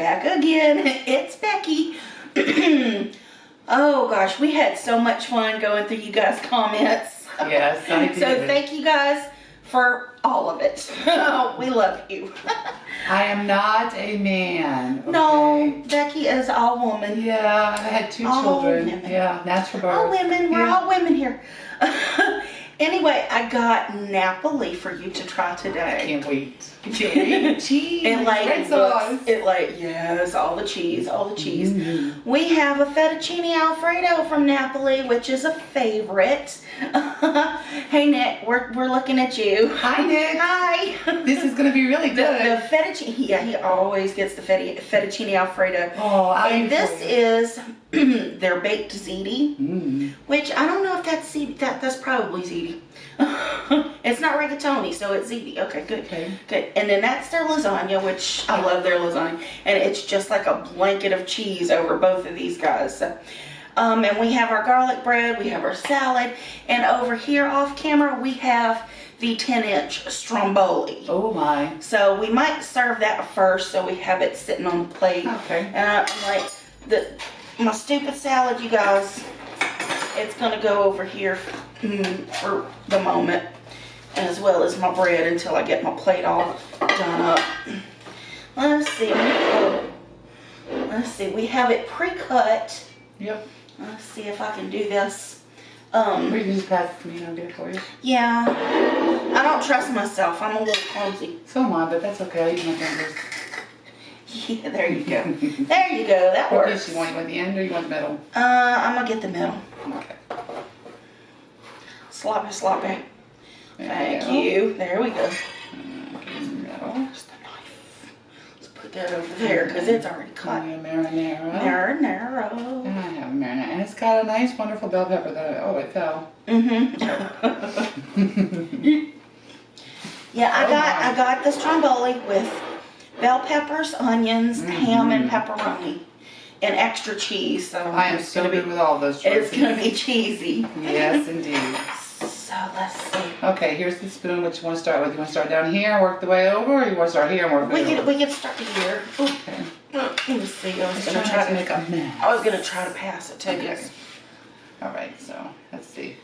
back again. It's Becky. Oh gosh, we had so much fun going through you guys' comments. Yes, I did. So thank you guys for all of it. We love you. I am not a man. Okay? No, Becky is all woman. Yeah, I had 2 all children. Women. Yeah, natural birth. All women. We're all women here. Anyway, I got Napoli for you to try today. I can't wait. Cheese. Yes, all the cheese, all the cheese. Mm-hmm. We have a fettuccine Alfredo from Napoli, which is a favorite. Hey Nick, we're looking at you. Hi Nick. Hi. This is gonna be really good. The fettuccine, yeah, he always gets the fettuccine Alfredo. Oh, and this is their baked ziti, which I don't know if that's ziti. That's probably ziti. It's not rigatoni, so it's ziti. Okay, good. Good. And then that's their lasagna, which I love their lasagna, and it's just like a blanket of cheese over both of these guys. So, and we have our garlic bread, we have our salad, and over here off camera we have the 10-inch stromboli. Oh my. So we might serve that first, so we have it sitting on the plate. Okay. And I'm like, my stupid salad, you guys, it's gonna go over here for the moment, as well as my bread until I get my plate all done up. Let's see. Let's see. We have it pre-cut. Yep. Let's see if I can do this. You can just pass it to me and I'll get it for you. Yeah. I don't trust myself. I'm a little clumsy. So am I, but that's okay. I'll use my fingers. Yeah, there you go. There you go. That What works. you want the end or you want the middle? I'm gonna get the middle. Okay. Sloppy, sloppy. Thank you. There we go. Middle. Put that over there because it's already cut. Marinara. Marinara. And I have marinara. And it's got a nice, wonderful bell pepper that it fell. Yeah, I got the stromboli with bell peppers, onions, ham, and pepperoni, and extra cheese. So I am so good with all those choices. It's gonna be cheesy. Yes, indeed. So let's see. Okay, here's the spoon. Which you want to start with? You want to start down here and work the way over, or you want to start here and work the way over? We can start here. Okay. Let me see. I was gonna try to make a mess. I was gonna try to pass it to you. Okay. All right. So let's see.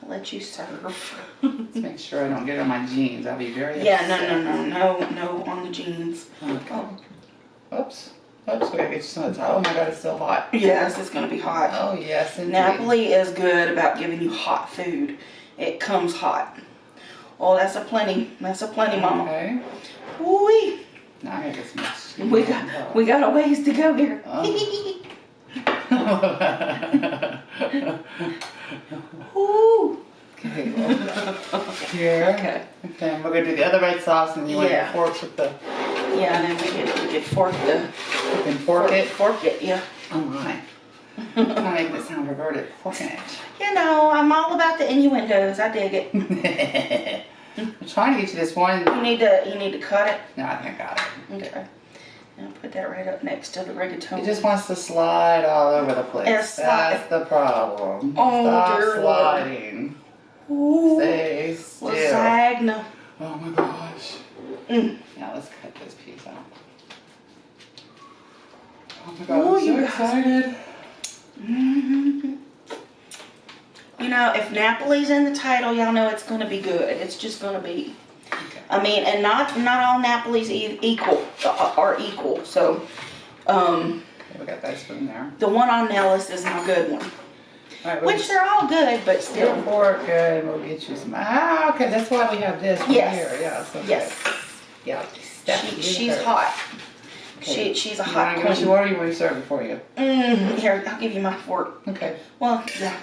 I'll let you serve. Let's make sure I don't get it on my jeans. I'll be very Yeah. upset. No on the jeans. Okay. Oh. Oops. We gotta get you some of the top. Oh my God, it's still hot. Yes, it's gonna be hot. Oh yes, indeed. Napoli is good about giving you hot food. It comes hot. Oh, that's a plenty. That's a plenty, Mama. Okay. Woo-wee. Now I gotta get some. We got a ways to go here. Woo. Okay. Here. Okay. Okay. And we're gonna do the other red sauce, and you want the forks with the. Yeah, and then we could fork the. You can fork it. Fork it. Yeah. Oh my. I'm trying to make it sound perverted. Forking it. You know, I'm all about the innuendos. I dig it. I'm trying to get you this one. You need to cut it. No, I think I got it. Okay. Now put that right up next to the rigatoni. It just wants to slide all over the place. That's the problem. Oh, Stop dear sliding. Ooh. Stay still. Lasagna. Oh my gosh. Now let's cut this piece out. Oh my God, Ooh, I'm so excited. You know, if Napoli's in the title, y'all know it's going to be good. It's just going to be. Okay. I mean, and not all Napoli's are equal. So, Okay, we got that spoon there. the one on Nellis is my good one. All right, Which they're all good, but still. Still fork, good. We'll get you some. Ah, okay, that's why we have this right here. Yeah, so Yes. Good. Yeah. She's hot. Okay. She's a hot queen. What you order, you want to serve it for you? Here, I'll give you my fork. Okay. Well, yeah.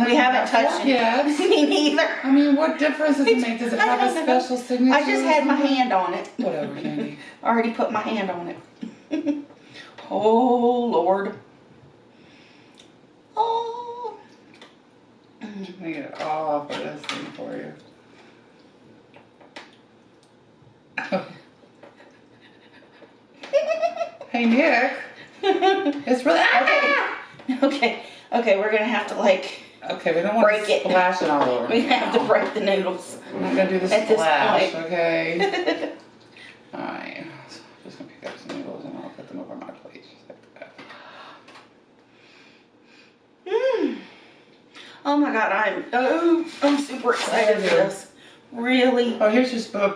We haven't touched it yet. Me neither. I mean, what difference does it make? Does it have a special signature? I just had my hand on it. Whatever, Candy. I already put my hand on it. Oh, Lord. Oh. I'm gonna get it all off of this thing for you. Hey, Nick. It's really Okay, we're gonna have to like okay. We don't want break to splash it all over. We have to break the noodles. I'm not gonna do the At this splash, point. okay? All right. So I'm just gonna pick up some noodles and I'll put them over Oh my God, I'm super excited for this. Really? Oh, here's your spoon.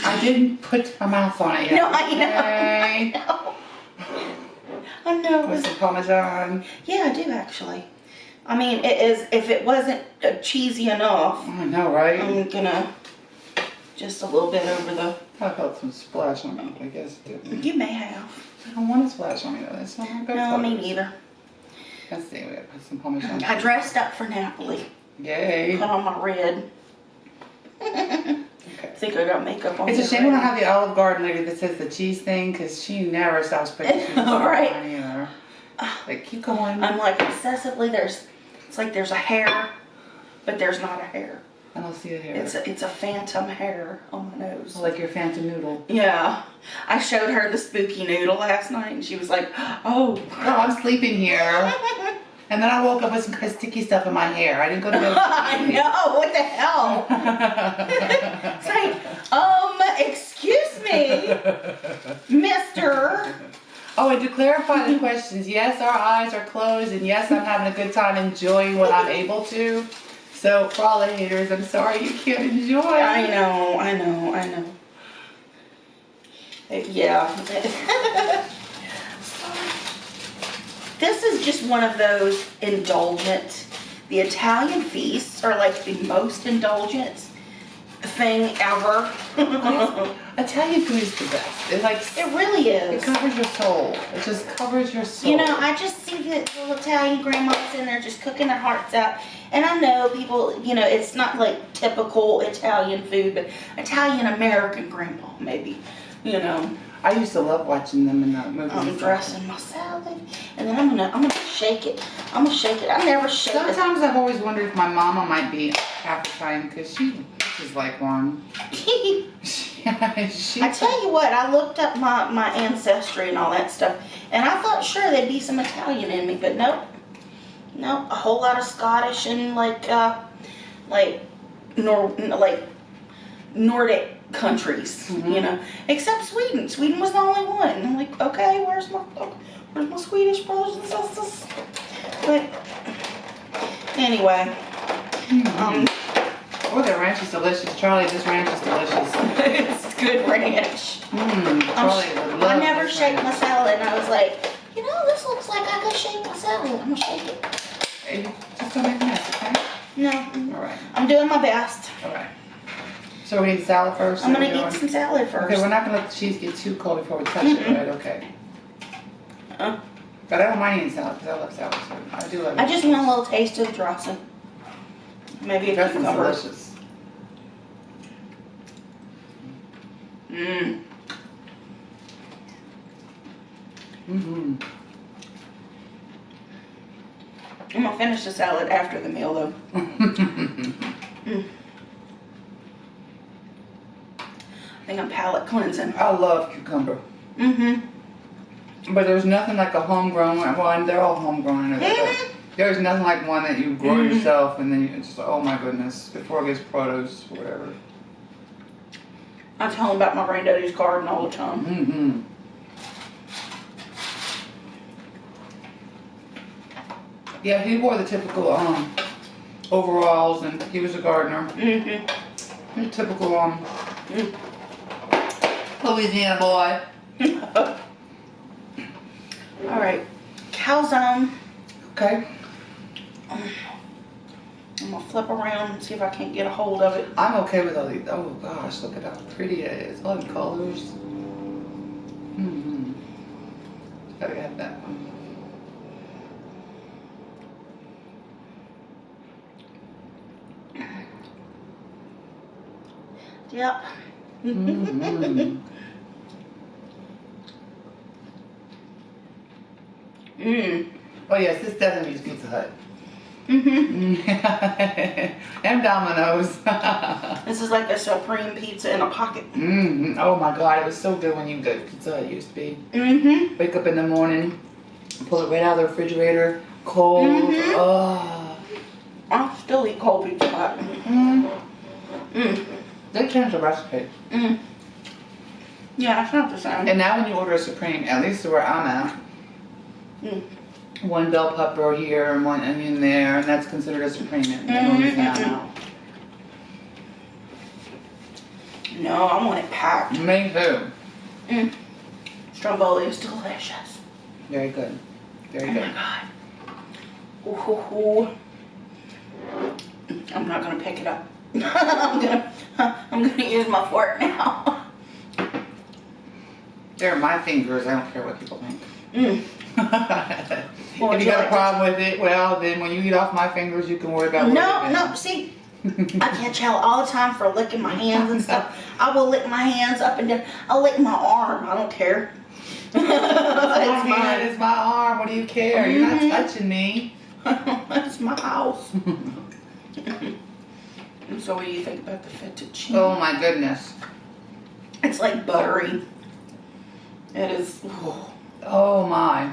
I didn't put my mouth on it yet. No, I know. Okay. I know. With some Parmesan. Yeah, I do actually. I mean, it is. If it wasn't cheesy enough, I know, right? I'm gonna just a little bit over the. I felt some splash on me, I guess. You may have. I don't want to splash on me though. That's not good. No, me neither. Let's see. We gotta put some Parmesan. I dressed up for Napoli. Yay. Put on my red. Okay. I think I got makeup on. It's a shame we don't have the Olive Garden lady that says the cheese thing, because she never stops putting cheese on Right. mine either. Like, keep going. I'm like obsessively. It's like there's a hair, but there's not a hair. I don't see it here. It's a phantom hair on my nose. Like your phantom noodle. Yeah. I showed her the spooky noodle last night, and she was like, "Oh, I'm sleeping here." And then I woke up with some sticky stuff in my hair. I didn't go to bed. I know. What the hell?" It's like, excuse me, Mister. Oh, and to clarify the questions, yes, our eyes are closed, and yes, I'm having a good time enjoying what I'm able to. So, for all the haters, I'm sorry you can't enjoy. I know. Yeah. This is just one of those indulgent. The Italian feasts are like the most indulgent thing ever. Italian food is the best. It's like It really it is. covers your soul. It just covers your soul. You know, I just see the little Italian grandmas in there just cooking their hearts out. And I know people, you know, it's not like typical Italian food, but Italian American grandma, maybe, you know. I used to love watching them in the movies. I'm dressing my salad, and then I'm gonna shake it. I never shake it. Sometimes I've always wondered if my mama might be half Italian, because she is like one. I tell you what, I looked up my ancestry and all that stuff, and I thought sure there'd be some Italian in me, but nope, a whole lot of Scottish and like Nordic countries, you know, except Sweden. Sweden was the only one. I'm like, okay, where's my Swedish brothers and sisters? But anyway, Oh, that ranch is delicious. Charlie, this ranch is delicious. it's good ranch. Charlie would love I never this shake ranch. my salad, and I was like, you know, this looks like I could shake my salad. I'm gonna shake it. Hey, just don't make a mess, okay? No, All right. I'm doing my best. All right. So we eat salad first? I'm gonna eat some salad first. Okay, we're not gonna let the cheese get too cold before we touch it, right? Okay. But I don't mind eating salad because I love salad. So I do love it. I just want a little taste of the dressing. Maybe a Dressing's cucumber. delicious. I'm gonna finish the salad after the meal, though. I think I'm palate cleansing. I love cucumber. But there's nothing like a homegrown one. Well, they're all homegrown. There's nothing like one that you grow yourself and then it's just, oh my goodness, before it gets produce or whatever. I tell them about my granddaddy's garden all the time. Yeah, he wore the typical overalls and he was a gardener. The typical Louisiana boy. All right, calzone. Okay. I'm gonna flip around and see if I can't get a hold of it. I'm okay with all these. Oh gosh, look at how pretty it is. All the colors. Gotta have that one. Yep. Oh yes, this definitely is Pizza Hut. And Domino's. This is like a supreme pizza in a pocket. Oh my god, it was so good when you go to Pizza Hut. It used to be. Wake up in the morning, pull it right out of the refrigerator, cold. Oh. I still eat cold Pizza Hut. They changed the recipe. Yeah, it's not the same. And now when you order a Supreme, at least where I'm at, one bell pepper here and one onion there, and that's considered a supreme. No, I want it packed. Me too. Stromboli is delicious. Very good. Very Oh good. my god. Ooh. I'm not gonna pick it up. I'm gonna use my fork now. They're my fingers. I don't care what people think. Well, if you got a problem with it, well, then when you eat off my fingers, you can worry about No, see, I catch hell all the time for licking my hands and stuff. I will lick my hands up and down. I'll lick my arm. I don't care. It's my hand, it's my arm. What do you care? You're not touching me. That's my house. And so what do you think about the fettuccine? Oh my goodness. It's like buttery. It is. Oh my.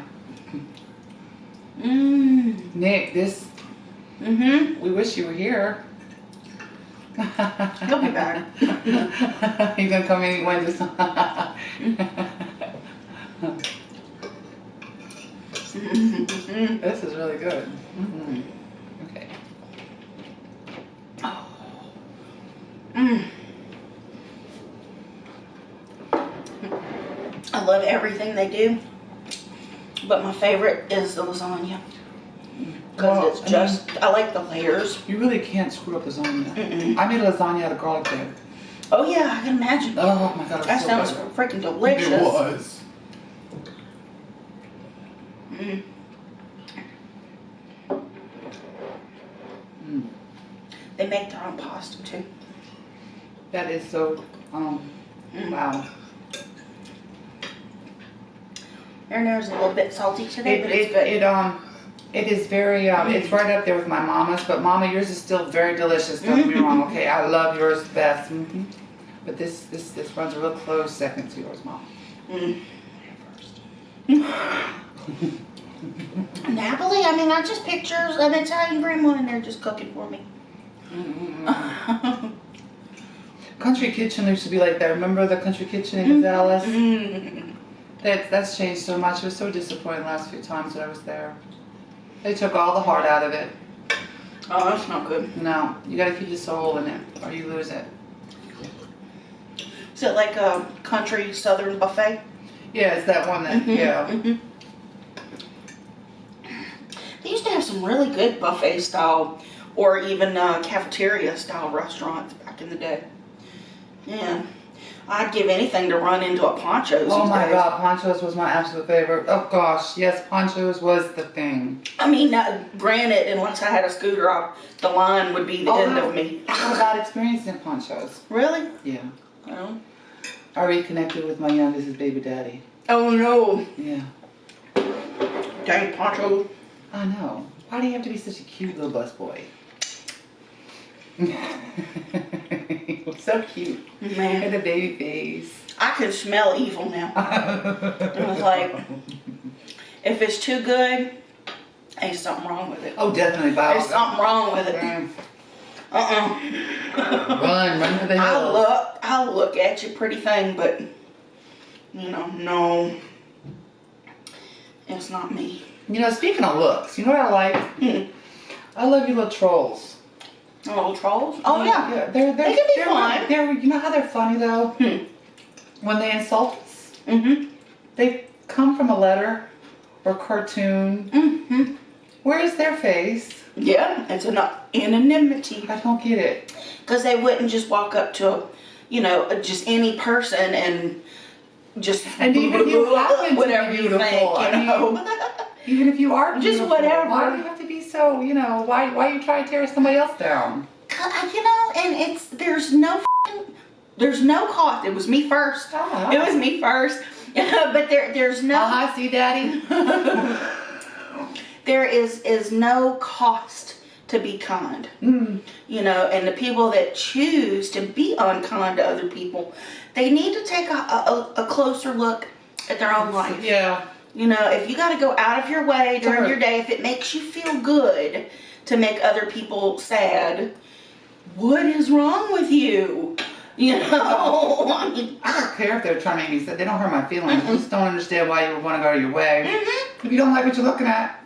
Nick, this. We wish you were here. He'll be back. He's gonna come in when this. This is really good. Okay. I love everything they do, but my favorite is the lasagna. Because it's just, I like the layers. You really can't screw up lasagna. I made lasagna out of garlic bread. Oh yeah, I can imagine. Oh my god, that so sounds good. freaking delicious. It was. They make their own pasta too. That is so, wow. There's a little bit salty today, but it's good. It is very, it's right up there with my mama's, but mama, yours is still very delicious, don't get me wrong, okay? I love yours best, but this runs a real close second to yours, mom. Napoli, I mean, I just pictures an Italian grandma in there just cooking for me. Country Kitchen used to be like that. Remember the Country Kitchen in Dallas? That's changed so much. It was so disappointing the last few times that I was there. They took all the heart out of it. Oh, that's not good. No, you gotta keep the soul in it or you lose it. Is it like a country southern buffet? Yeah, it's that one that, yeah. They used to have some really good buffet style or even cafeteria style restaurants back in the day. Yeah. I'd give anything to run into a Poncho's. Oh my god, Poncho's was my absolute favorite. Oh gosh, yes, Poncho's was the thing. I mean, granted, unless I had a scooter, the line would be the end of me. I had a bad experience in Poncho's. Really? Yeah. Oh. I reconnected with my youngest baby daddy. Oh no. Yeah. Dang Poncho. I know. Why do you have to be such a cute little busboy? So cute. Man. And a baby face. I can smell evil now. It was like, if it's too good, ain't something wrong with it. Oh, definitely. Bob. There's something wrong with it. Run for the hills. I'll look at you, pretty thing, but no, it's not me. You know, speaking of looks, you know what I like? I love you little trolls. Little trolls? Oh yeah. They can be fun. You know how they're funny though? When they insult us, they come from a letter or cartoon. Where is their face? Yeah, it's an anonymity. I don't get it. Because they wouldn't just walk up to, just any person and just and even if you happen whatever to be you beautiful, think, even if you are just beautiful, whatever. Why do you have to be so? Why you try to tear somebody else down? And there's no cost. It was me first. It was me first. But there's no. See, Daddy. There is no cost to be kind. And the people that choose to be unkind to other people, they need to take a closer look at their own life. Yeah. If you got to go out of your way during your day, if it makes you feel good to make other people sad, what is wrong with you? I don't care if they're trying to make me sad. They don't hurt my feelings. I just don't understand why you would want to go out of your way. If you don't like what you're looking at,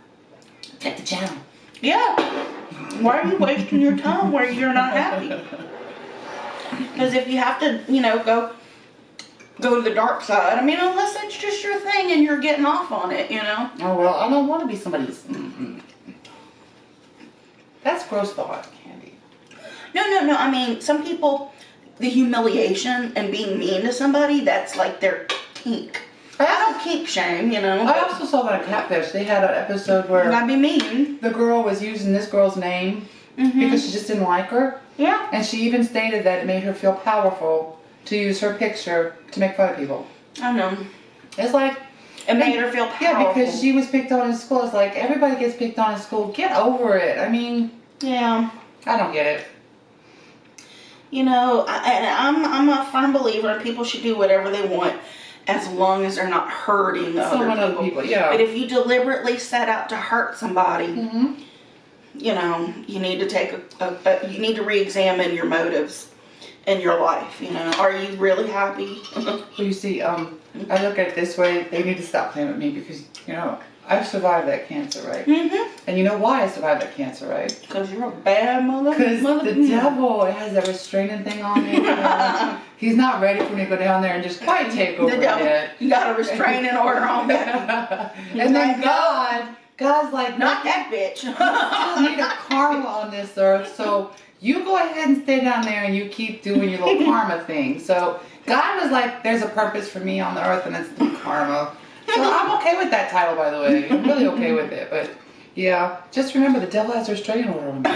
Check the channel. Yeah. Why are you wasting your time where you're not happy? Because if you have to, you know, go to the dark side, I mean, unless it's just your thing and you're getting off on it, you know? Oh, well, I don't want to be somebody's... That's gross thought, Candy. No. I mean, some people, the humiliation and being mean to somebody, that's like their kink. I don't kink shame, you know. I also saw that Catfish. They had an episode where... You gotta be mean. The girl was using this girl's name because she just didn't like her. Yeah. And she even stated that it made her feel powerful to use her picture to make fun of people. I know. It's like... It made her feel powerful. Yeah, because she was picked on in school. It's like, everybody gets picked on in school. Get over it. I mean... Yeah. I don't get it. You know, I'm a firm believer in people should do whatever they want as long as they're not hurting other people. Yeah. But if you deliberately set out to hurt somebody, you know, you need to take you need to re-examine your motives in your life. You know, are you really happy? Well, you see, I look at it this way. They need to stop playing with me because, you know, I've survived that cancer, right? And you know why I survived that cancer, right? Because you're a bad mother. Because the devil has that restraining thing on me. You know? He's not ready for me to go down there and just quite take over yet. You got a restraining order on Becky. And then God's like, not that bitch. You need a karma on this earth, so you go ahead and stay down there and you keep doing your little karma thing. So God was like, there's a purpose for me on the earth and it's the karma. So I'm okay with that title, by the way. I'm really okay with it. But yeah, just remember the devil has a restraining order on me.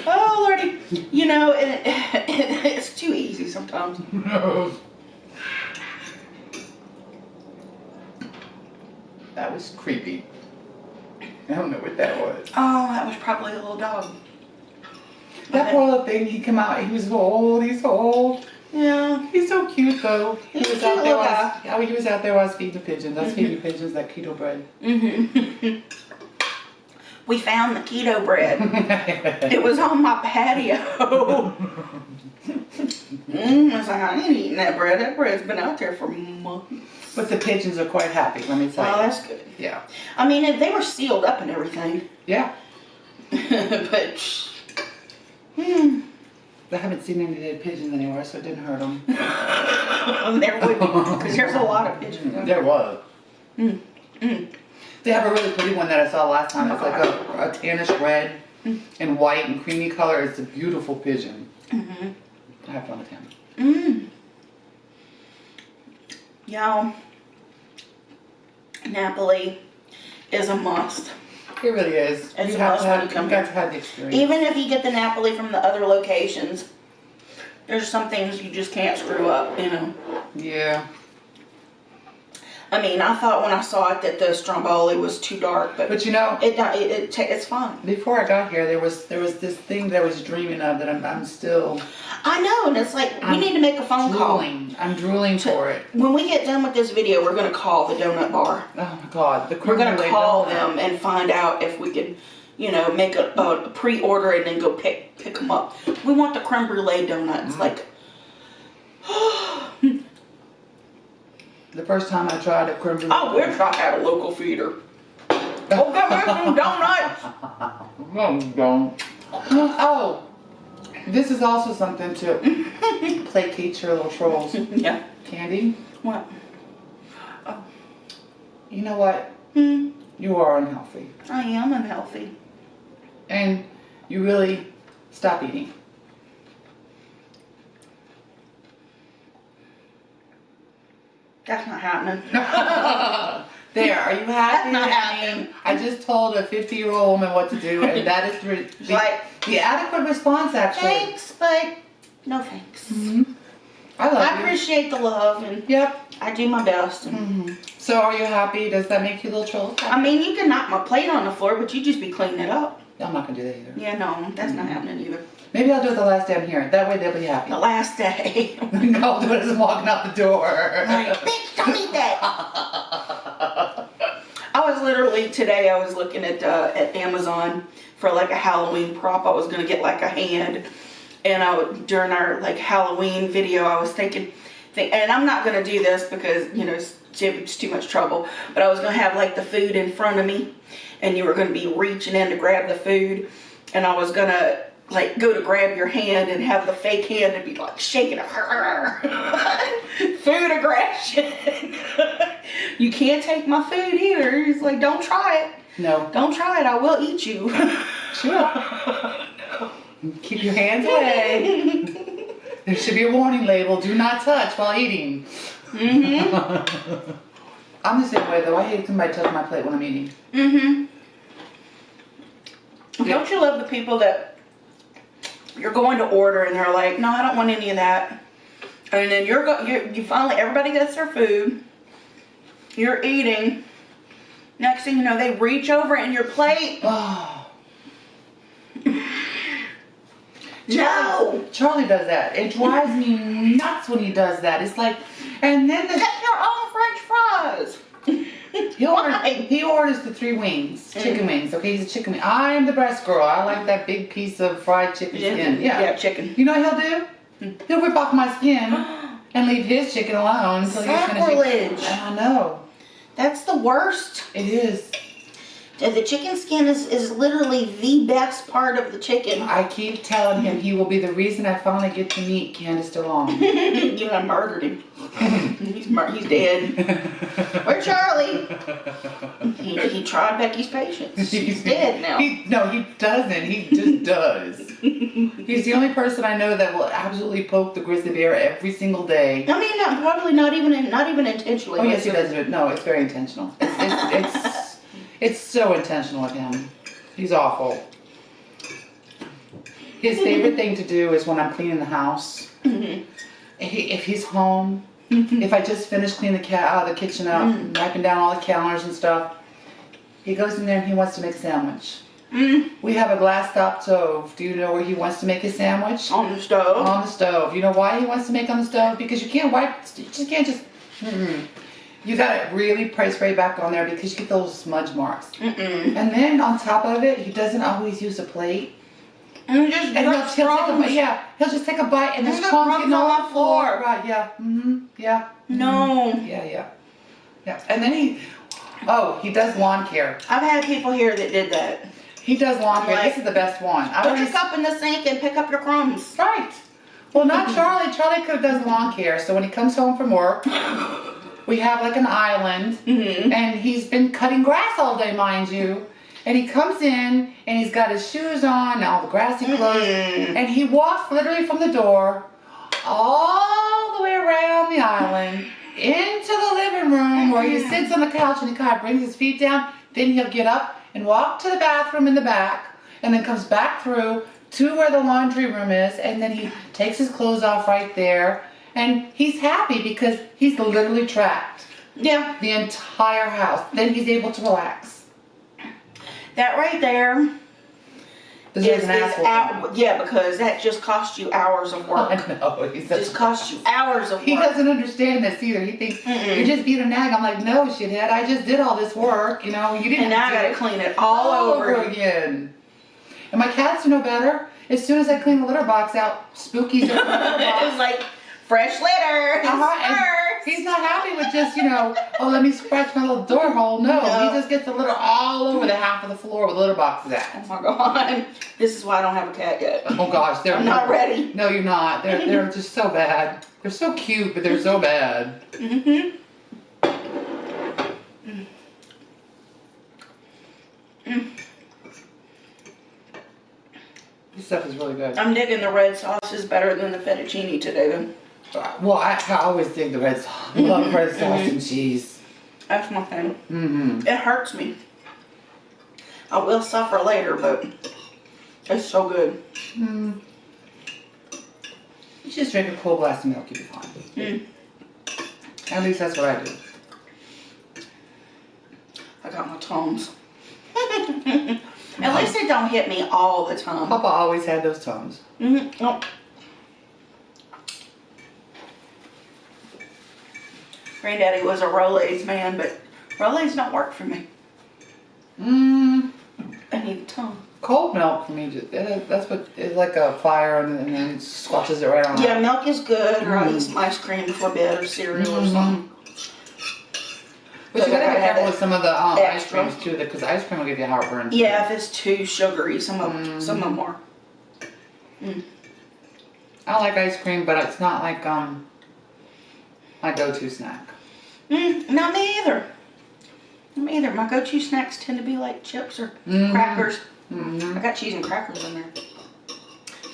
Oh, Lordy. You know, it's too easy sometimes. That was creepy. I don't know what that was. Oh, that was probably a little dog. That poor little thing, he came out, he was so old, he's so old. Yeah. He's so cute though. He was out there guy. he was out there while I was feeding the pigeons. I was feeding the pigeons that keto bread. We found the keto bread. It was on my patio. I was like, I ain't eating that bread. That bread's been out there for months. But the pigeons are quite happy, let me tell you. Oh, that's good. Yeah. I mean, they were sealed up and everything. Yeah. But, I haven't seen any dead pigeons anywhere, so it didn't hurt them. There would be, because there's a lot of pigeons. There was. They have a really pretty one that I saw last time. It's like a tannish red and white and creamy color. It's a beautiful pigeon. I have fun with him. Y'all, Napoli is a must. It really is. It's You a have must to when have, you come you got here. to have the experience. Even if you get the Napoli from the other locations, there's some things you just can't screw up, you know. Yeah. I mean, I thought when I saw it that the stromboli was too dark, but But you know, it's fine. before I got here, there was this thing that I was dreaming of that I'm still I know, and it's like we need to make a phone drooling. I'm drooling for it. When we get done with this video, we're going to call the donut bar. Oh my God, the We're going to creme call brulee donut. them and find out if we could, you know, make a pre-order and then go pick them up. We want the creme brulee donuts, like. The first time I tried a creme brulee. Oh, we're trying at a local feeder. Oh, get me some donuts. No, don't. Oh, this is also something to placate your little trolls. Yeah. Candy, What? Oh. you know what? You are unhealthy. I am unhealthy. And you really stop eating. That's not happening. There, are you happy? That's not happening. I just told a 50-year-old woman what to do, and that is the adequate response, actually. Thanks, but no thanks. I love I you. appreciate the love, and Yep. I do my best. And So, are you happy? Does that make you a little troll? I mean, you can knock my plate on the floor, but you just be cleaning it up. I'm not gonna do that either. Yeah, no, that's not happening either. Maybe I'll do it the last day I'm here. That way they'll be happy. The last day. I'll do it as I'm walking out the door. Like, bitch, don't eat that. I was literally today. I was looking at Amazon for like a Halloween prop. I was gonna get like a hand, and during our like Halloween video, I was thinking, and I'm not gonna do this because you know it's too much trouble. But I was going to have like the food in front of me, and you were going to be reaching in to grab the food, and I was going to like go to grab your hand and have the fake hand and be like shaking it. Food aggression. You can't take my food either. He's like, don't try it. No. Don't try it. I will eat you. Sure. No. Keep your hands away. There should be a warning label. Do not touch while eating. Mm-hmm. I'm the same way though. I hate somebody touching my plate when I'm eating. Mm-hmm. Don't you love the people that you're going to order and they're like, no, I don't want any of that. And then you finally, everybody gets their food. You're eating. Next thing you know, they reach over in your plate. Oh. No. Charlie does that. It drives me nuts when he does that. It's like, and then Get your own French fries. He orders the 3 wings, chicken wings. Okay, he's a chicken wing. I am the breast girl. I like that big piece of fried chicken skin. Yeah, chicken. You know what he'll do? He'll rip off my skin and leave his chicken alone until he's Sacrilege. finished. I know. That's the worst. It is. The chicken skin is literally the best part of the chicken. I keep telling him he will be the reason I finally get to meet Candace DeLong. You have murdered him. He's dead. Where's Charlie? He tried Becky's patience. He's dead now. No, he doesn't. He just does. He's the only person I know that will absolutely poke the grizzly bear every single day. I mean, probably not even intentionally. Oh yes, he does it. No, it's very intentional. It's so intentional of him. He's awful. His favorite thing to do is when I'm cleaning the house. Mm-hmm. If he's home, if I just finished cleaning the kitchen out, wiping down all the counters and stuff, he goes in there and he wants to make a sandwich. We have a glass top stove. Do you know where he wants to make his sandwich? On the stove. On the stove. You know why he wants to make on the stove? Because you can't wipe. You just can't just. You got to really press right back on there because you get those smudge marks. And then on top of it, he doesn't always use a plate. And he'll just take a bite and there's crumbs getting all on the floor. Right, yeah. Yeah. No. Yeah. And then he does lawn care. I've had people here that did that. He does lawn care. This is the best one. Put your cup in the sink and pick up your crumbs. Right. Well, not Charlie. Charlie does lawn care. So when he comes home from work, we have like an island, and he's been cutting grass all day, mind you. And he comes in, and he's got his shoes on, and all the grassy clothes, and he walks literally from the door all the way around the island into the living room where he sits on the couch and he kind of brings his feet down. Then he'll get up and walk to the bathroom in the back, and then comes back through to where the laundry room is, and then he takes his clothes off right there. And he's happy because he's literally tracked. Yeah. The entire house. Then he's able to relax. That right there is an asshole. Yeah, because that just cost you hours of work. I know. It just cost you hours of work. He doesn't understand this either. He thinks you're just being a nag. I'm like, no, shithead. I just did all this work. You know, you didn't. And now I gotta clean it all over again. And my cats are no better. As soon as I clean the litter box out, Spooky's over the litter box. It's like fresh litter. He's not happy with just, let me scratch my little door hole. No, he just gets the litter all over the half of the floor where the litter box is at. Oh my God. This is why I don't have a cat yet. Oh gosh, I'm not ready. No, you're not. They're just so bad. They're so cute, but they're so bad. This stuff is really good. I'm digging the red sauce is better than the fettuccine today. Well, I always dig the red sauce. I love red sauce and cheese. That's my thing. It hurts me. I will suffer later, but it's so good. You just drink a cold glass of milk, you'll be fine. At least that's what I do. I got my Tums. At least they don't hit me all the time. Papa always had those Tums. Oh. Granddaddy was a Rolaids man, but Rolaids don't work for me. I need a Tum. Cold milk for me, that's what is like a fire and then it squelches it right on. Yeah, milk is good, or I'll eat some ice cream before bed or cereal or something. But you gotta be careful with some of the ice extra. creams too, because ice cream will give you heartburn. Yeah, if it's too sugary, some of them are. I like ice cream, but it's not like my go-to snack. Not me either. Not me either. My go-to snacks tend to be like chips or crackers. I got cheese and crackers in there.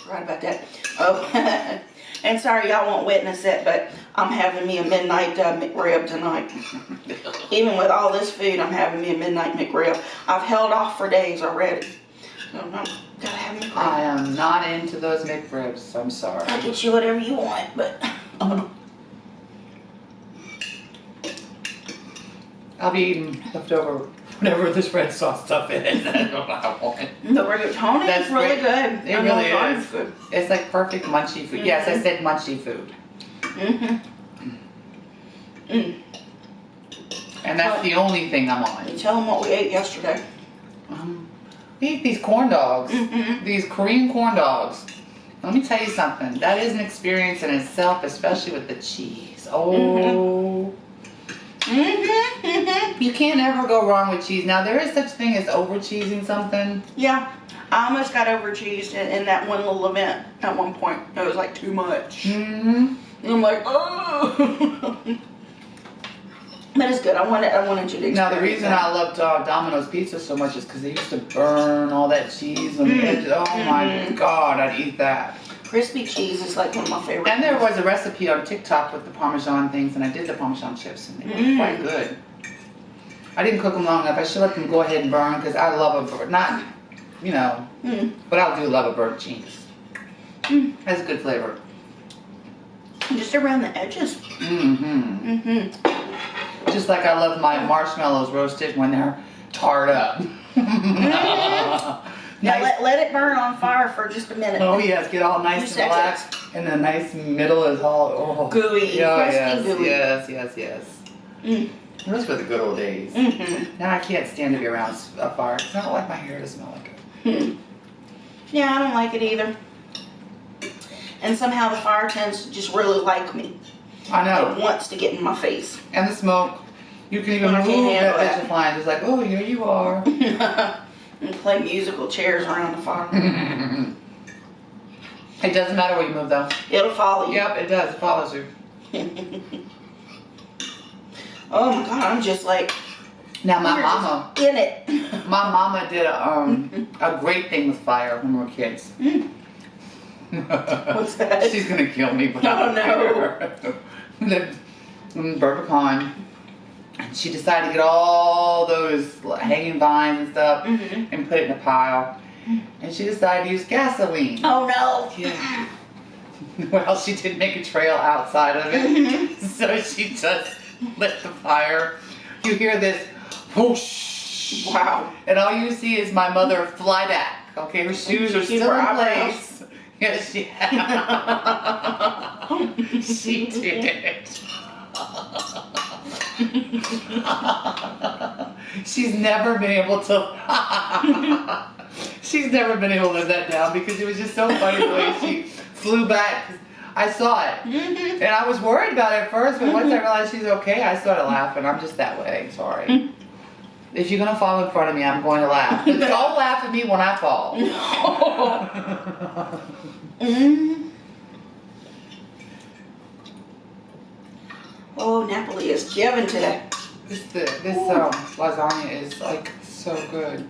Forgot about that. Oh, and sorry y'all won't witness it, but I'm having me a midnight McRib tonight. Even with all this food, I'm having me a midnight McRib. I've held off for days already. So no, gotta have McRib. I am not into those McRibs. I'm sorry. I'll get you whatever you want, but I'll be eating leftover whatever this red sauce stuff is. That's what I want. the rigatoni is really good. It really is. Good. It's like perfect munchy food. Yes, I said munchy food. And that's the only thing I'm on. You tell them what we ate yesterday. We eat these corn dogs. These Korean corn dogs. Let me tell you something. That is an experience in itself, especially with the cheese. Oh. You can't ever go wrong with cheese. Now, there is such thing as over-cheesing something. Yeah. I almost got over-cheesed in that one little event at one point. It was like too much. And I'm like, oh. But it's good. I wanted you to experience Now, the reason I loved Domino's Pizza so much is because they used to burn all that cheese on the edges. Oh, my God. I'd eat that. Crispy cheese is like one of my favorites. And there was a recipe on TikTok with the Parmesan things, and I did the Parmesan chips, and they were quite good. I didn't cook them long enough. I should let them go ahead and burn, because I love a burnt, not, you know, but I do love a burnt cheese. Has good flavor. Just around the edges. Just like I love my marshmallows roasted when they're tarred up. Yeah, Nice. let it burn on fire for just a minute. Oh yes, get all nice and black, and the nice middle is all gooey, yes, gooey. Yes. Those were the good old days. Now I can't stand to be around a fire because I don't like my hair to smell like it. Yeah, I don't like it either. And somehow the fire tends to just really like me. I know. It wants to get in my face. And the smoke, you can even move that bitch flying. Just like, oh, here you are. And play musical chairs around the fire. It doesn't matter where you move though. It'll follow you. Yep, it does. It follows you. Oh my God, I'm just like. Now my mama. In it. My mama did a great thing with fire when we were kids. What's that? She's gonna kill me. But Oh no. Burger Con. And she decided to get all those hanging vines and stuff and put it in a pile. And she decided to use gasoline. Oh no. Yeah. Well, she did make a trail outside of it. So she just lit the fire. You hear this whoosh. Wow. And all you see is my mother fly back. Okay, her shoes are still in place. Yes, she did. She's never been able to live that down because it was just so funny the way she flew back. I saw it. And I was worried about it at first, but once I realized she's okay, I started laughing. I'm just that way. Sorry. If you're going to fall in front of me, I'm going to laugh. But don't laugh at me when I fall. Oh, Napoli is given today. This lasagna is like so good.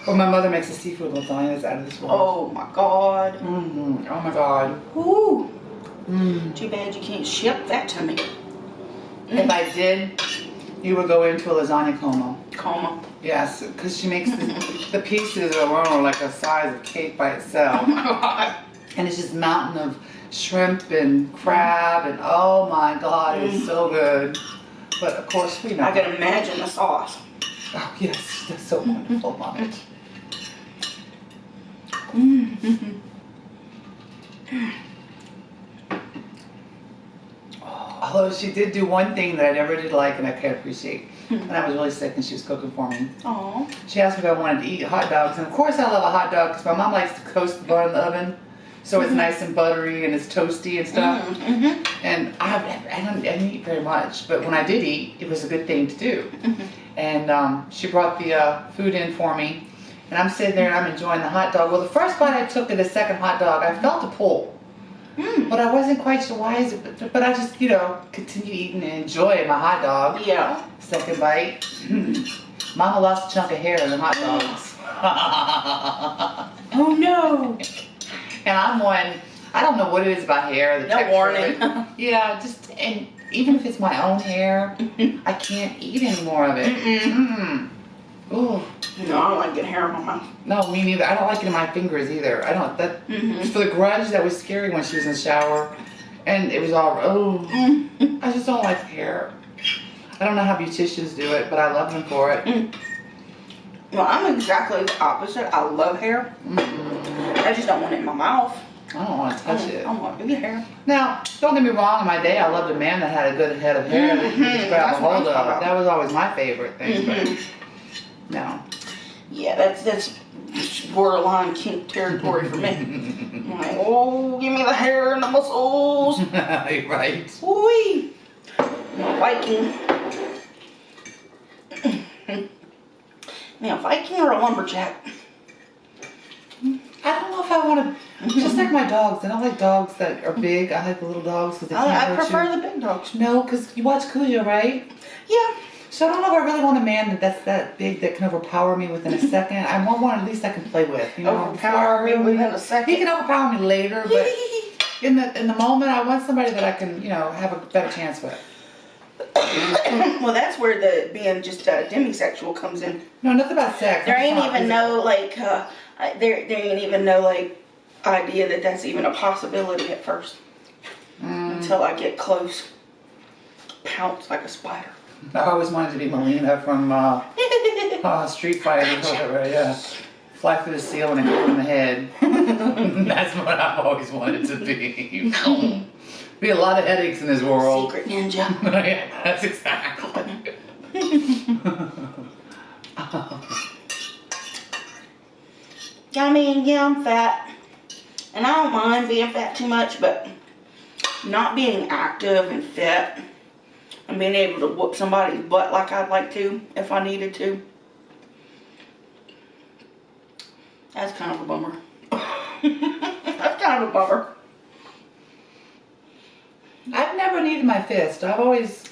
Well, my mother makes a seafood lasagna that's out of this world. Oh my God. Oh my God. Ooh. Too bad you can't ship that to me. If I did, you would go into a lasagna coma. Coma. Yes, because she makes the pieces are like a size of cake by itself. Oh my God. And it's just mountain of shrimp and crab and oh my God, it's so good. But of course, we know. I can imagine the sauce. Oh yes, that's so wonderful, Mom. Although she did do one thing that I never did like and I can't appreciate. When I was really sick and she was cooking for me. Aww. She asked me if I wanted to eat hot dogs. And of course I love a hot dog because my mom likes to toast the bun in the oven. So it's nice and buttery and it's toasty and stuff. And I didn't eat very much, but when I did eat, it was a good thing to do. And she brought the food in for me. And I'm sitting there and I'm enjoying the hot dog. Well, the first bite I took of the second hot dog, I felt a pull. But I wasn't quite sure why. But I just, continued eating and enjoying my hot dog. Yeah. Second bite. Mama lost a chunk of hair in the hot dogs. Oh no. And I'm one, I don't know what it is about hair. The No warning. Yeah, and even if it's my own hair, I can't eat any more of it. Ooh. No, I don't like getting hair in my mouth. No, me neither. I don't like it in my fingers either. I don't. For the grudge, that was scary when she was in the shower, and it was all. I just don't like hair. I don't know how beauticians do it, but I love them for it. Well, I'm exactly the opposite. I love hair. I just don't want it in my mouth. I don't want to touch it. I want your hair. Now, don't get me wrong. In my day, I loved a man that had a good head of hair that you could just grab a hold of. That was always my favorite thing. But no. Yeah, that's borderline kink territory for me. I'm like, oh, give me the hair and the muscles. You're right. Woo-wee. I'm Viking. Now, Viking or a lumberjack? I don't know if I want to. Just like my dogs. I don't like dogs that are big. I like the little dogs because they can't I hurt prefer you. the big dogs. No, because you watch Cujo, right? Yeah. So I don't know if I really want a man that's that big that can overpower me within a second. I want one at least I can play with. Overpower me within a second. He can overpower me later, but in the moment, I want somebody that I can have a better chance with. Well, that's where the being just demisexual comes in. No, nothing about sex. There ain't even no there ain't even no idea that that's even a possibility at first. Until I get close, pounce like a spider. I always wanted to be Melina from Street Fighter or whatever. Yeah, fly through the ceiling and hit her in the head. That's what I've always wanted to be. Be a lot of headaches in this world. Secret ninja. Yeah, that's exactly. I mean, yeah, I'm fat. And I don't mind being fat too much, but not being active and fit and being able to whoop somebody's butt like I'd like to if I needed to. That's kind of a bummer. That's kind of a bummer. I've never needed my fist. I've always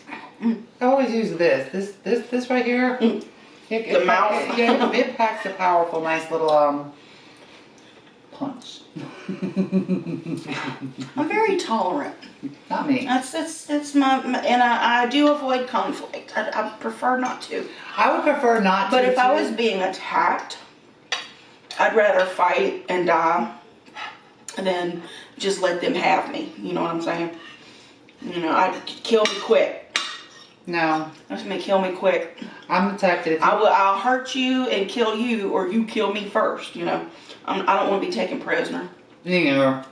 used this right here. The mouth. It packs a powerful, nice little punch. I'm very tolerant. Not me. That's my and I do avoid conflict. I prefer not to. I would prefer not to. But if I was being attacked, I'd rather fight and die than just let them have me. You know what I'm saying? I'd kill me quick. No. That's me, kill me quick. I'm the type that if I'll hurt you and kill you, or you kill me first. I don't want to be taken prisoner. Yeah.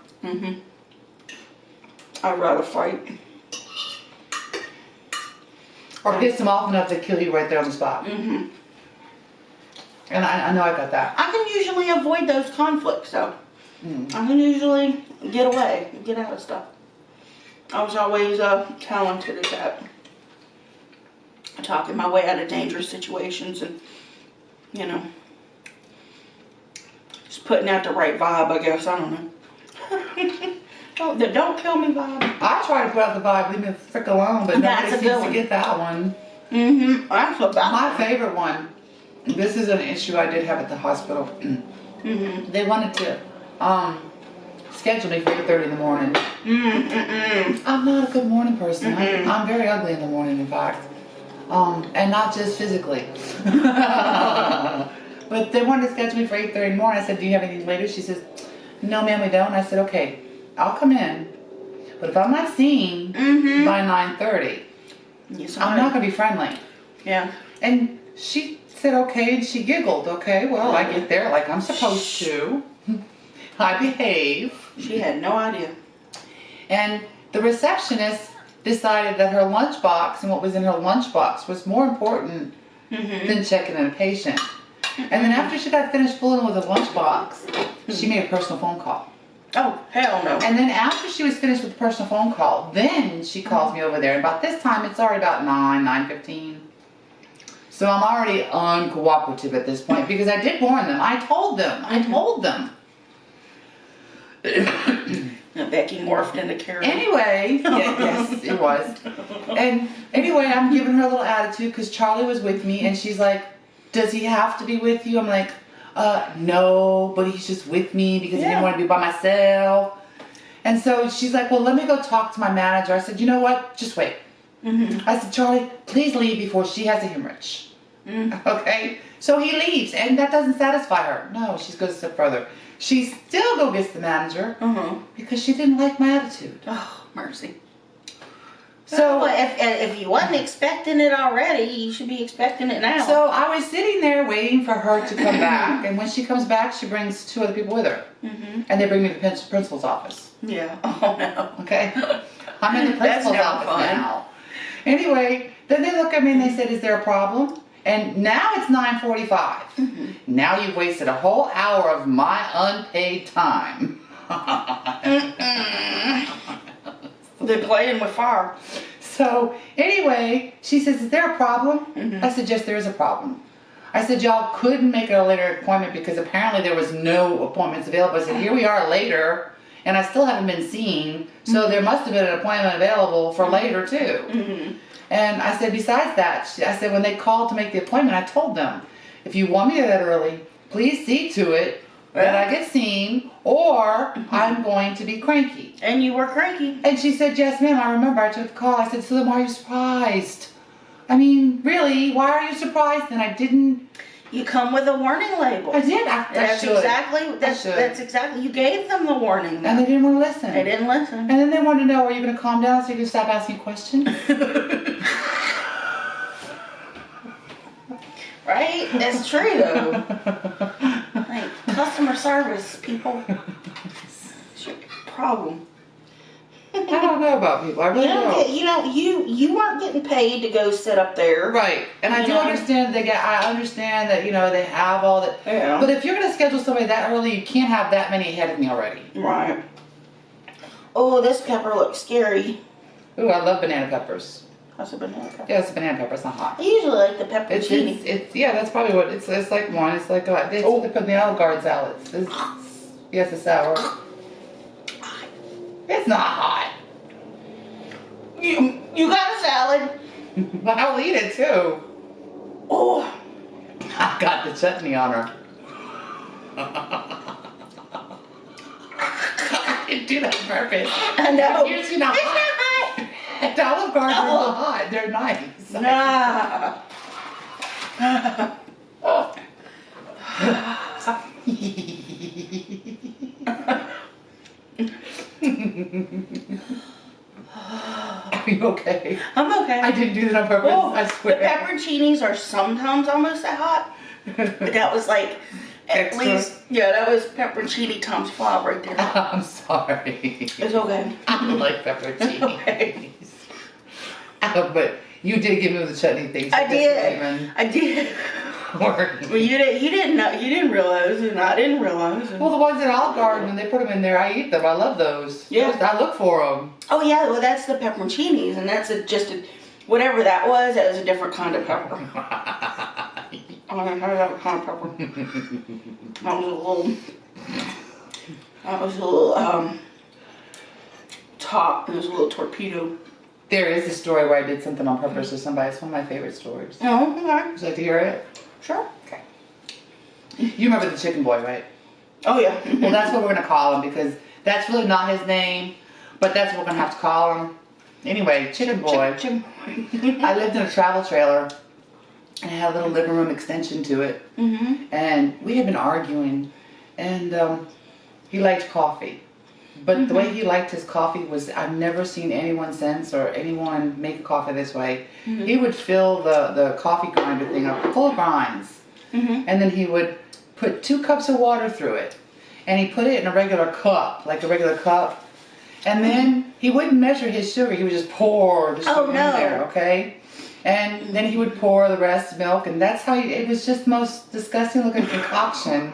I'd rather fight. Or piss them off enough to kill you right there on the spot. And I know I got that. I can usually avoid those conflicts, though. I can usually get away, get out of stuff. I was always talented at that. Talking my way out of dangerous situations and, just putting out the right vibe, I guess. I don't know. Don't kill me vibe. I try to put out the vibe, leave me the frick alone, but nobody seems to get that one. That's about My favorite one. This is an issue I did have at the hospital. They wanted to schedule me for 8:30 in the morning. I'm not a good morning person. I'm very ugly in the morning, in fact. And not just physically. But they wanted to schedule me for 8:30 in the morning. I said, do you have anything later? She says, no ma'am, we don't. I said, okay, I'll come in. But if I'm not seen by 9:30, I'm not going to be friendly. Yeah. And she said, okay, and she giggled. Okay, well, I get there like I'm supposed to. I behave. She had no idea. And the receptionist decided that her lunchbox and what was in her lunchbox was more important than checking in a patient. And then after she got finished fooling with the lunchbox, she made a personal phone call. Oh, hell no. And then after she was finished with the personal phone call, then she calls me over there. And about this time, it's already about 9:15. So I'm already uncooperative at this point because I did warn them. I told them. Now Becky morphed into Karen. Anyway, yes, it was. And anyway, I'm giving her a little attitude because Charlie was with me, and she's like, "Does he have to be with you?" I'm like, "No, but he's just with me because he didn't want to be by myself." And so she's like, "Well, let me go talk to my manager." I said, "You know what? Just wait." I said, "Charlie, please leave before she has a hemorrhage." Okay? So he leaves, and that doesn't satisfy her. No, she goes a step further. She still go gets the manager because she didn't like my attitude. Oh, mercy. So well, if you wasn't expecting it already, you should be expecting it now. So I was sitting there waiting for her to come back, and when she comes back, she brings 2 other people with her, and they bring me to the principal's office. Yeah. Oh no. Okay. I'm in the principal's office now. Anyway, then they look at me and they said, "Is there a problem?" And now it's 9:45. Now you've wasted a whole hour of my unpaid time. They're playing with fire. So anyway, she says, "Is there a problem?" I said, "Yes, there is a problem." I said, "Y'all couldn't make a later appointment because apparently there was no appointments available." I said, "Here we are later, and I still haven't been seen, so there must have been an appointment available for later too." And I said, "Besides that," I said, "when they called to make the appointment, I told them, if you want me there that early, please see to it that I get seen, or I'm going to be cranky." And you were cranky. And she said, "Yes, ma'am, I remember. I took the call." I said, "So then why are you surprised? I mean, really, why are you surprised?" And I didn't. You come with a warning label. I did. That's exactly. You gave them the warning. And they didn't want to listen. They didn't listen. And then they wanted to know, are you going to calm down so you can stop asking questions? Right? That's true, though. Like, customer service, people. It's your problem. I don't know about people. I really don't. You weren't getting paid to go sit up there. Right. And I do understand I understand that, they have all that. Yeah. But if you're going to schedule somebody that early, you can't have that many ahead of me already. Right. Oh, this pepper looks scary. Ooh, I love banana peppers. That's a banana pepper. Yeah, it's a banana pepper. It's not hot. I usually like the pepperoncini. It's that's probably what it's like one. It's like what they put in the Olive Garden salads. Yes, it's sour. It's not hot. You got a salad? I'll eat it too. Oh, I got the chutney on her. I didn't do that on purpose. I know. It's not hot. At Olive Garden, they're not hot. They're nice. Nah. Are you okay? I'm okay. I didn't do that on purpose. Oh, I swear. the pepperoncinis are sometimes almost that hot. But that was like at least, that was pepperoncini times 5 right there. I'm sorry. It's okay. I like pepperoncini. Okay. But you did give me the chutney thing. So I did. Work. Well, you didn't know. You didn't realize, and I didn't realize. Well, the ones at Olive Garden, when they put them in there, I eat them. I love those. Yeah. I look for them. Oh yeah, well that's the pepperoncinis, and that's whatever that was a different kind of pepper. I didn't have that kind of pepper. That was a little top. It was a little torpedo. There is a story where I did something on purpose to somebody. It's one of my favorite stories. Oh, okay. Would you like to hear it? Sure. Okay. You remember the chicken boy, right? Oh yeah. Well, that's what we're going to call him because that's really not his name, but that's what we're going to have to call him. Anyway, chicken boy. Chicken boy. I lived in a travel trailer and it had a little living room extension to it. And we had been arguing and he liked coffee. But the way he liked his coffee was, I've never seen anyone since or anyone make coffee this way. He would fill the coffee grinder thing up full of grinds. And then he would put 2 cups of water through it. And he put it in a regular cup, like a regular cup. And then he wouldn't measure his sugar. He would just pour the sugar in there, okay? And then he would pour the rest of milk. And that's how it was just the most disgusting looking concoction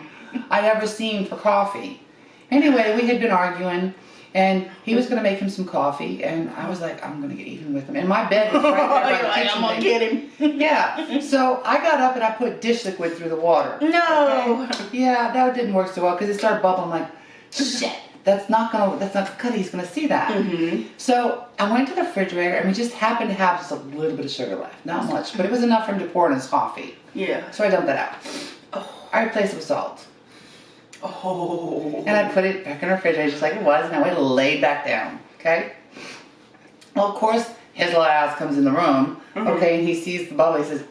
I'd ever seen for coffee. Anyway, we had been arguing, and he was going to make him some coffee, and I was like, I'm going to get even with him. And my bed was right there by the kitchen. I'm going to get him. Yeah. So I got up and I put dish liquid through the water. No. Okay? Yeah, that didn't work so well because it started bubbling. I'm like, shit. That's not good. He's going to see that. Mm-hmm. So I went to the refrigerator, and we just happened to have just a little bit of sugar left. Not much, but it was enough for him to pour in his coffee. Yeah. So I dumped that out. Oh. I replaced it with salt. Oh. And I put it back in the refrigerator just like it was, and I went and laid back down. Okay? Well, of course, his little ass comes in the room, okay, and he sees the bubble. He says,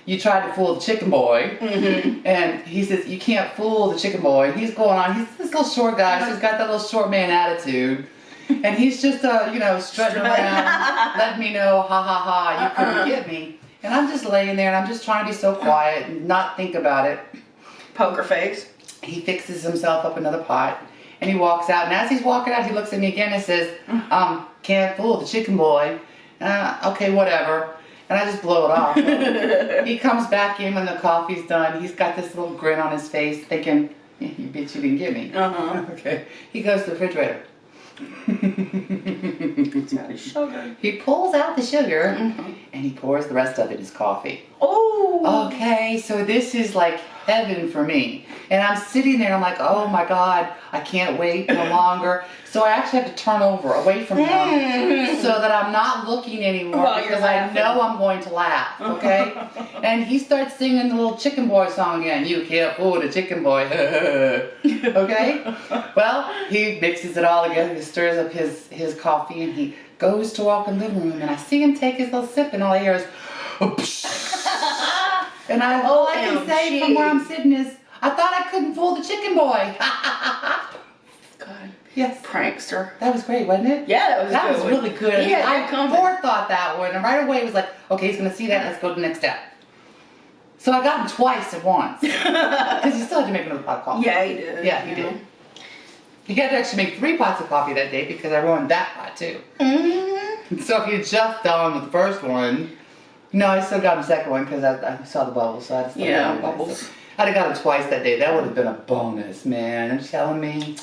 you tried to fool the chicken boy. And he says, you can't fool the chicken boy. He's going on. He's this little short guy. So he's got that little short man attitude. And he's just, strutting around, letting me know, ha, ha, ha, you couldn't get me. And I'm just laying there, and I'm just trying to be so quiet and not think about it. Poker face. He fixes himself up another pot, and he walks out. And as he's walking out, he looks at me again and says, can't fool the chicken boy. Okay, whatever. And I just blow it off. He comes back in when the coffee's done. He's got this little grin on his face, thinking, you bitch, you didn't get me. Okay. He goes to the refrigerator. He pulls out the sugar, and he pours the rest of it in his coffee. Oh. Okay, so this is like heaven for me. And I'm sitting there, and I'm like, oh my God, I can't wait no longer. So I actually have to turn over away from him so that I'm not looking anymore because I know I'm going to laugh, okay? And he starts singing the little chicken boy song again. You can't fool the chicken boy. Okay? Well, he mixes it all together. He stirs up his coffee, and he goes to walk in the living room, and I see him take his little sip, and all I hear is, and all I can say from where I'm sitting is, I thought I couldn't fool the chicken boy. God. Yes. Prankster. That was great, wasn't it? Yeah, that was really good. Yeah, I forethought that one, and right away it was like, okay, he's going to see that, let's go to the next step. So I got him twice at once. Because he still had to make another pot of coffee. Yeah, he did. Yeah, he did. He had to actually make 3 pots of coffee that day because I ruined that pot too. So if he had just done with the first one, no, I still got him the second one because I saw the bubbles. So I still got him bubbles. I'd have got him twice that day. That would have been a bonus, man. I'm telling me.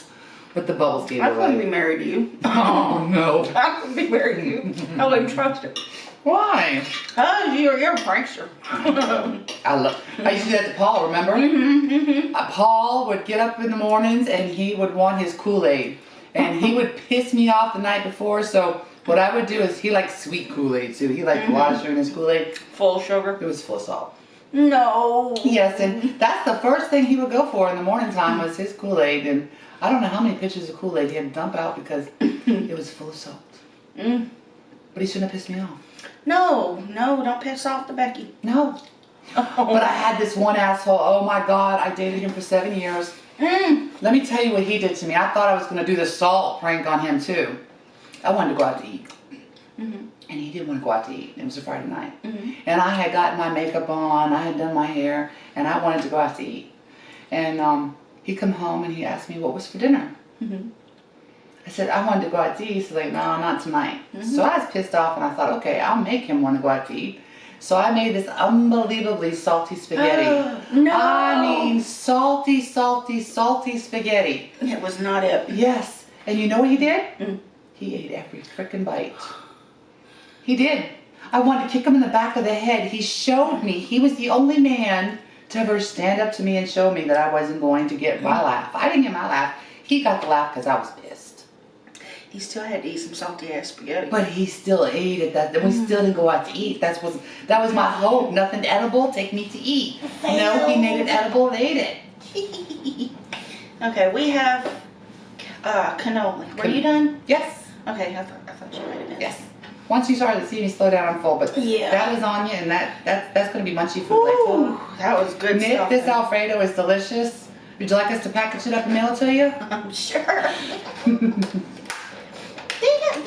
But the bubbles gave it away. I couldn't be married to you. Oh, no. I couldn't be married to you. I wouldn't trust it. Why? You're a prankster. I used to do that to Paul, remember? Paul would get up in the mornings and he would want his Kool-Aid. And he would piss me off the night before, so what I would do is he liked sweet Kool-Aid too. He liked a lot of sugar in his Kool-Aid. Full sugar? It was full of salt. No. Yes, and that's the first thing he would go for in the morning time was his Kool-Aid. And I don't know how many pitchers of Kool-Aid he had to dump out because it was full of salt. But he shouldn't have pissed me off. No, don't piss off the Becky. No. But I had this one asshole, oh my God, I dated him for 7 years. Let me tell you what he did to me. I thought I was going to do the salt prank on him too. I wanted to go out to eat. And he didn't want to go out to eat. It was a Friday night. And I had gotten my makeup on, I had done my hair, and I wanted to go out to eat. And he come home and he asked me what was for dinner. I said, I wanted to go out to eat. He's like, no, not tonight. So I was pissed off and I thought, okay, I'll make him want to go out to eat. So I made this unbelievably salty spaghetti. No. I mean, salty, salty, salty spaghetti. It was not it. Yes. And you know what he did? He ate every frickin' bite. He did. I wanted to kick him in the back of the head. He showed me. He was the only man to ever stand up to me and show me that I wasn't going to get my laugh. I didn't get my laugh. He got the laugh because I was pissed. He still had to eat some salty ass spaghetti. But he still ate it. We still didn't go out to eat. That was my hope. Nothing edible, take me to eat. No, he made it edible and ate it. Okay, we have cannoli. Were you done? Yes. Okay, I thought you might have been. Yes. Once you started to see me slow down, I'm full. But that lasagna and that's going to be munchy food later. That was good Nick, stuff. this Alfredo is delicious. Would you like us to package it up and mail it to you? I'm sure.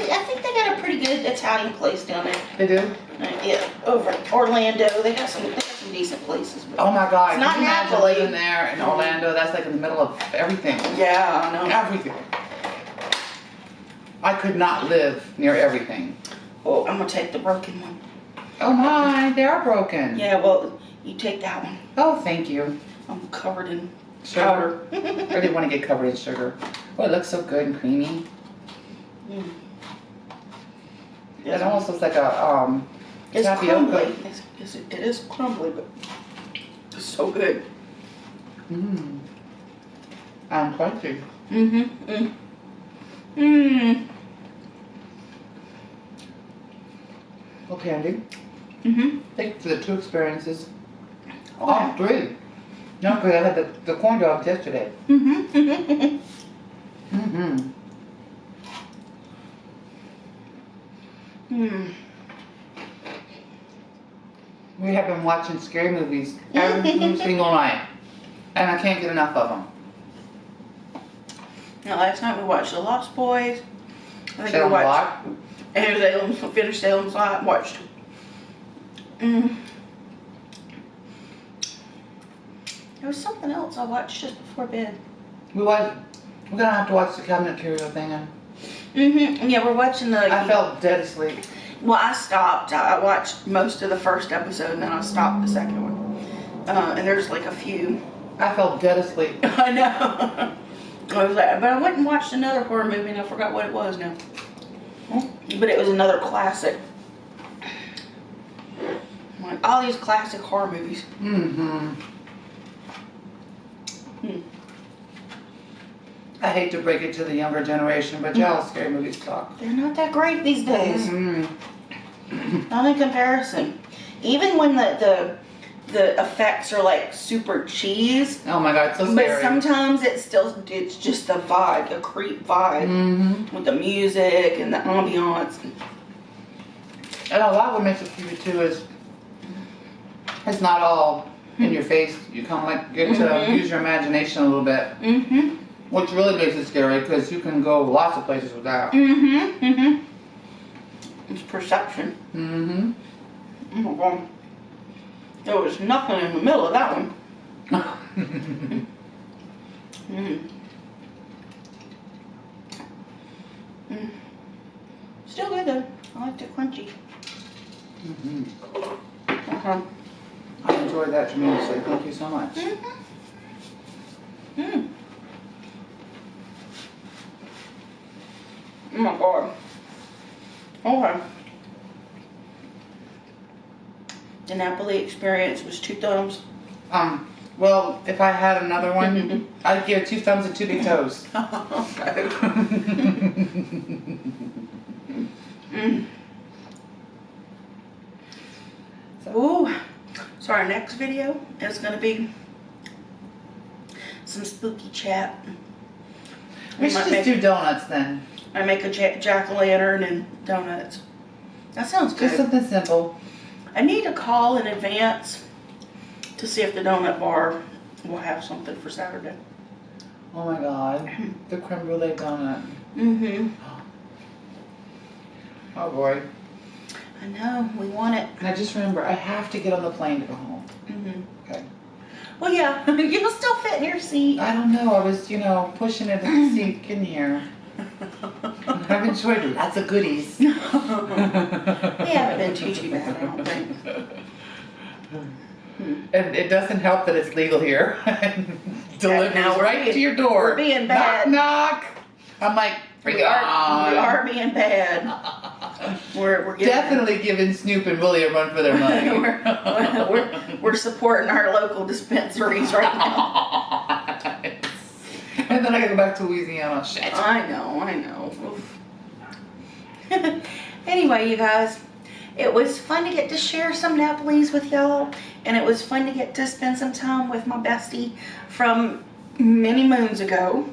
I think they got a pretty good Italian place down there. They do? Yeah, over in Orlando. They have some decent places. Oh my God. It's not Napoli. Napoli. In there in Orlando, that's like in the middle of everything. Yeah, I know. Everything. I could not live near everything. Oh, I'm going to take the broken one. Oh my, they are broken. Yeah, well, you take that one. Oh, thank you. I'm covered in Sugar. I didn't want to get covered in sugar. Oh, it looks so good and creamy. It almost looks like a it's tapioca. crumbly. It is crumbly, but it's so good. And crunchy. Well, Candy. Thank you for the 2 experiences. Oh, 3. No, because I had the corn dogs yesterday. We have been watching scary movies every single night, and I can't get enough of them. Now, last night we watched The Lost Boys. I think Salem we watched Lot. and finished Salem's Lot. Watched. There was something else I watched just before bed. We're gonna have to watch the cabinet curio thing. And Yeah, we're watching the. I fell dead asleep. Well, I stopped. I watched most of the first episode and then I stopped the second one. And there's like a few. I fell dead asleep. I know. I was like, but I went and watched another horror movie and I forgot what it was now. But it was another classic. Like all these classic horror movies. I hate to break it to the younger generation, but y'all scary movies talk. They're not that great these days. Not in comparison. Even when the effects are like super cheese. Oh my god, it's so scary. But sometimes it's just the vibe, the creep vibe. With the music and the ambiance. And a lot of what makes it creepy too is it's not all in your face. You kind of like get to use your imagination a little bit. Which really makes it scary because you can go lots of places with that. It's perception. Mm-hmm. Oh my God. There was nothing in the middle of that one. Still good though. I liked it crunchy. I enjoyed that tremendously. Thank you so much. Oh my God. Okay. The Napoli experience was 2 thumbs. Well, if I had another one, I'd give 2 thumbs and 2 big toes. Okay. So our next video is going to be some spooky chat. We should just do donuts then. I make a jack-o'-lantern and donuts. That sounds good. Just something simple. I need to call in advance to see if the donut bar will have something for Saturday. Oh my god. The creme brulee donut. Oh boy. I know, we want it. And I just remember, I have to get on the plane to go home. Okay. Well, yeah, you'll still fit in your seat. I don't know, I was, pushing it to sink in here. I've enjoyed lots of goodies. We haven't been too bad, I don't think. And it doesn't help that it's legal here. Delivers right to your door. We're being bad. Knock, knock. I'm like, We are being bad. We're definitely giving Snoop and Willie a run for their money. we're supporting our local dispensaries right now. And then I gotta go back to Louisiana. Shit. I know. Anyway, you guys, it was fun to get to share some Napolis with y'all, and it was fun to get to spend some time with my bestie from many moons ago,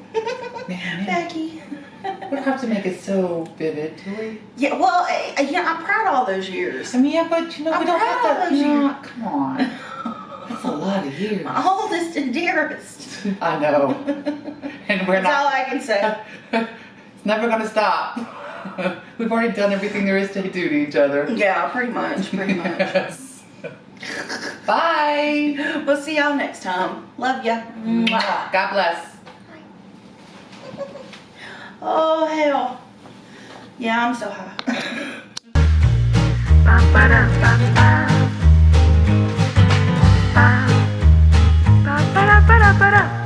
Becky. We don't have to make it so vivid, do we? Yeah, well, I'm proud of all those years. I mean, yeah, but we don't have to. Come on. That's a lot of years. My oldest and dearest. I know. And we're That's all I can say. It's never gonna stop. We've already done everything there is to do to each other. Yeah, pretty much. Yes. Bye. We'll see y'all next time. Love ya. Mwah. God bless. Oh, hell. Yeah, I'm so high. Ba ba da ba da ba da.